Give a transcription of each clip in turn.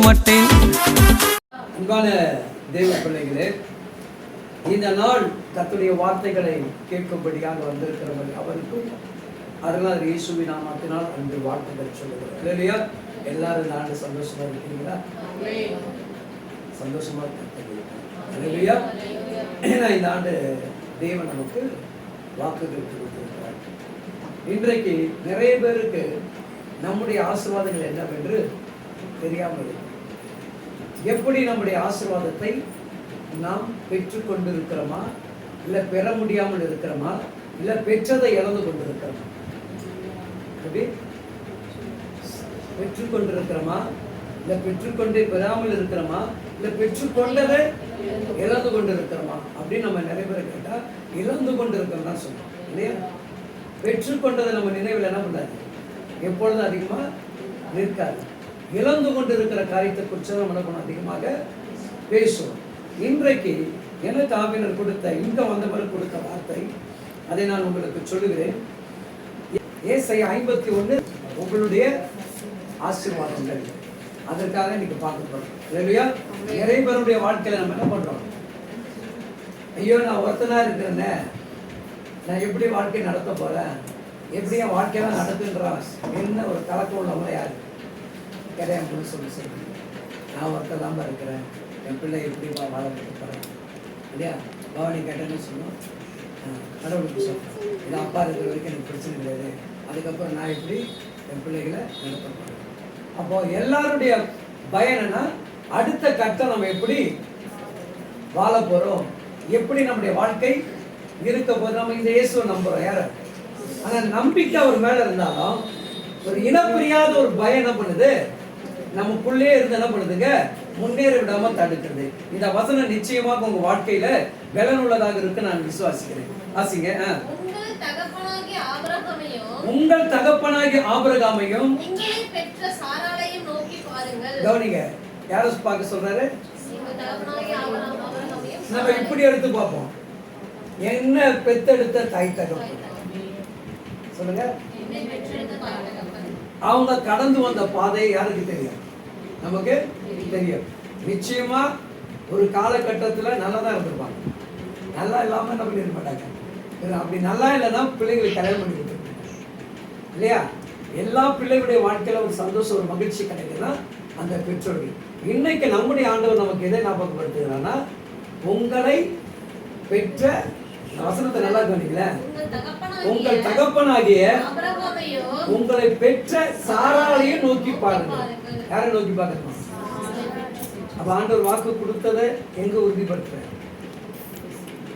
மாட்டேன். அன்பான தேவ பிள்ளைகளே, இந்த நாள் கர்த்தருடைய வார்த்தைகளை கேட்கும்படியாக வந்திருக்கிறவர்கள் அவருக்கும் அருளாளர் இயேசுவின் நாமத்தினால் அன்று வாழ்த்துக்கள் சொல்லுகிறோம். இல்லையா? எல்லாரும் இந்த ஆண்டு சந்தோஷமா இருக்கீங்களா? சந்தோஷமா இல்லையா? ஏன்னா இந்த ஆண்டு தேவன் நமக்கு வாக்குகள் கொடுத்திருக்கிறார். இன்றைக்கு நிறைய பேருக்கு நம்முடைய ஆசீர்வாதங்கள் என்னவென்று தெரியாமல் இருக்கு. எப்படி நம்முடைய ஆசீர்வாதத்தை நாம் பெற்றுக்கொண்டிருக்கிறோமா, இல்லை பெற முடியாமல் இருக்கிறோமா, இல்லை பெற்றதை இழந்து கொண்டிருக்கிறோமா? எப்படி பெற்றுக்கொண்டிருக்கிறோமா, இல்லை பெற்றுக்கொண்டே பெறாமல் இருக்கிறோமா, இல்லை பெற்றுக்கொண்டதை இழந்து கொண்டு இருக்கிறோமா அப்படின்னு நம்ம நிறைய பேரை கேட்டால் இழந்து கொண்டு இருக்கிறோம் தான் சொல்றோம் இல்லையா? பெற்றுக்கொண்டதை நம்ம நினைவில் என்ன பண்ணாது, எப்பொழுதும் அதிகமாக நிற்காது. இழந்து கொண்டு இருக்கிற காரியத்தை குறித்து நம்ம என்ன பண்ண அதிகமாக பேசுவோம். இன்றைக்கு எனக்கு ஆவினர் கொடுத்த இங்க வந்தவர் கொடுத்த வார்த்தை, அதை நான் உங்களுக்கு சொல்லுகிறேன். ஏசாயா 51 உங்களுடைய ஆசீர்வாதங்கள். அதற்காக இன்னைக்கு பார்க்க போறோம் இல்லையா? நிறைய பேருடைய வாழ்க்கையில நம்ம என்ன பண்றோம், ஐயோ நான் ஒருத்தனா இருக்கிறேன்னே, நான் எப்படி வாழ்க்கை நடத்த போறேன், எப்படி என் வாழ்க்கையெல்லாம் நடத்துன்றான் என்ன ஒரு கலக்கம் உள்ளவங்க யாரு கிடையாது சொல்லி நான் ஒருத்தர் தான் இருக்கிறேன், என் பிள்ளை எப்படி வாழ போகிறேன் இல்லையா? பவானி கேட்டேன்னு சொன்னோம், கடவுளுக்கு சொல்றேன் இது அப்பா இருக்கிற வரைக்கும் எனக்கு பிரச்சனை கிடையாது, அதுக்கப்புறம் நான் எப்படி என் பிள்ளைகளை நடத்த போகிறேன். அப்போ எல்லாருடைய பயனா அடுத்த கட்டம் நம்ம எப்படி வாழ போறோம், எப்படி நம்முடைய வாழ்க்கை இருக்க போது. நம்ம இந்த இயேசுவை நம்புறோம் யார, ஆனா நம்பிக்கை அவர் மேல இருந்தாலும் ஒரு இனப்பிரியாத ஒரு பயம் என்ன பண்ணுது, நமக்குள்ளே இருந்து என்ன பண்ணுதுங்க, முன்னேற விடாம தடுக்கிறது. இந்த வசனம் நிச்சயமாக உங்க வாழ்க்கையில பலனுள்ளதாக இருக்கு நான் விசுவாசிக்கிறேன். ஆசிங்க. உங்கள் தகப்பனாகிய ஆபிரகாமையும் கவனிங்க, யார பார்க்க சொல்றாரு, நம்ம இப்படி எடுத்து பார்ப்போம். என்ன பெத்தெடுத்த தாய் தகப்பன் சொல்லுங்க, அவங்க கடந்து வந்த பாதை யாருக்கு தெரியும், நமக்கு தெரியும். நிச்சயமா ஒரு காலகட்டத்தில் நல்லா தான் இருந்திருப்பாங்க, நல்லா இல்லாம என்ன பண்ணிருக்க மாட்டாங்க. அப்படி நல்லா இல்லைன்னா பிள்ளைங்களுக்கு கல்யாணம் பண்ணி கொடுத்துருப்பாங்க இல்லையா? எல்லா பிள்ளைகளுடைய வாழ்க்கையில ஒரு சந்தோஷம் ஒரு மகிழ்ச்சி கிடைக்குதுன்னா அந்த பெற்றோர்கள். இன்னைக்கு நம்முடைய ஆண்டவர் நமக்கு எதை ஞாபகப்படுத்துகிறான்னா, உங்களை பெற்ற வசனத்தை நல்லா கவனிக்கல, உங்கள் தகப்பனாகிய உங்களை பெற்ற சாராளையும் நோக்கி பாருங்க. யாரை நோக்கி பார்க்கணுமா? அப்ப ஆண்டவர் வாக்கு கொடுத்ததை எங்க உறுதிப்படுத்துற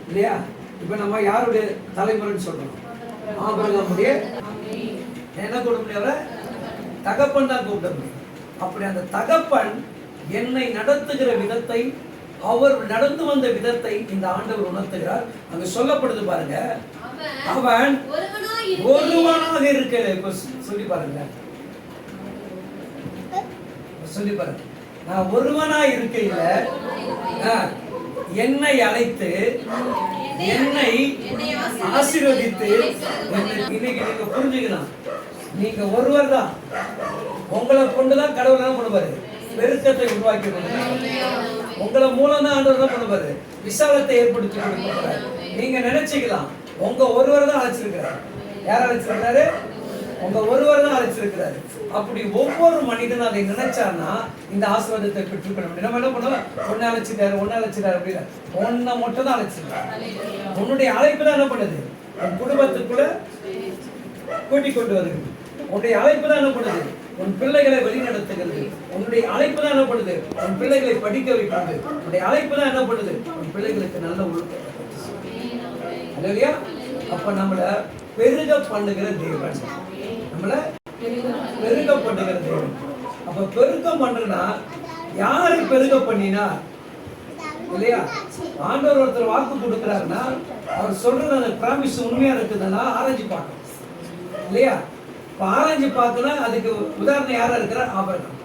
இல்லையா? இப்ப நம்ம யாருடைய தலைமுறைன்னு சொல்றோம், ஆபிரகாமுடைய என்ன கொடுக்க முடியவர தகப்பன் தான் கூப்பிட முடியும். அப்படி அந்த தகப்பன் என்னை நடத்துகிற விதத்தை, அவர் நடந்து வந்த விதத்தை இந்த ஆண்டவர் உணர்த்துகிறார். அங்க சொல்லப்படுது பாருங்க, அவன் ஒருவனாக இருக்க சொல்லி பாருங்க, சொல்லி பாருங்க, நான் ஒருவனா இருக்கையில என்னை அழைத்து என்னை ஆசீர்வதித்து. இன்னைக்கு நீங்க புரிஞ்சுக்கலாம், நீங்க ஒருவர் தான், உங்களை கொண்டுதான் கடவுள் என்ன பண்ணுவாரு, பெருக்கத்தை உருவாக்கி உங்களை மூலம் தான் ஆண்டவர் என்ன பண்ணுவாரு, விசாலத்தை ஏற்படுத்தி கொடுக்கிறார். நீங்க நினைச்சுக்கலாம் உங்க ஒருவர் தான் அழைச்சிருக்கிறார். யார் அழைச்சிருக்காரு? உங்க ஒருவர் தான் அழைச்சிருக்கிறாரு. அப்படி ஒவ்வொரு மனிதனும் அதை நினைச்சான்னா இந்த ஆசீர்வாதத்தை பெற்றுக்கொள்ள முடியும். நம்ம என்ன பண்ணுவோம், ஒன்னு அழைச்சிட்டாரு அப்படின்னா ஒன்ன மட்டும் தான் அழைச்சிருக்காரு. உன்னுடைய அழைப்பு தான் என்ன பண்ணுது, உன் குடும்பத்துக்குள்ள கூட்டிக் கொண்டு வருது. உன்னுடைய அழைப்பு தான் என்ன பண்ணுது, உன் பிள்ளைகளை வழிநடத்துகிறது. உன்னுடைய அழைப்பு தான் என்ன பண்ணுது, உன் பிள்ளைகளை படிக்க வைக்கிறது. உன்னுடைய அழைப்பு தான் என்ன பண்ணுது, உன் பிள்ளைகளுக்கு நல்ல ஒழுக்கம். இல்லையா? அப்ப நம்மள பெருக பண்ணுகிற தேவன், நம்மள பெருக பண்ணுகிற தேவன். அப்ப பெருக்கம் பண்றனா யாரை பெருக பண்ணினா இல்லையா? ஆண்டவர் ஒருத்தர் வாக்கு கொடுக்கிறாருன்னா அவர் சொல்றது அந்த பிராமிஸ் உண்மையா இருக்குதுன்னா ஆராய்ச்சி பார்க்கணும் இல்லையா? இப்ப ஆராய்ச்சி பார்க்கணும். அதுக்கு உதாரணம் யாரா இருக்கிறார், ஆபிரகாம்.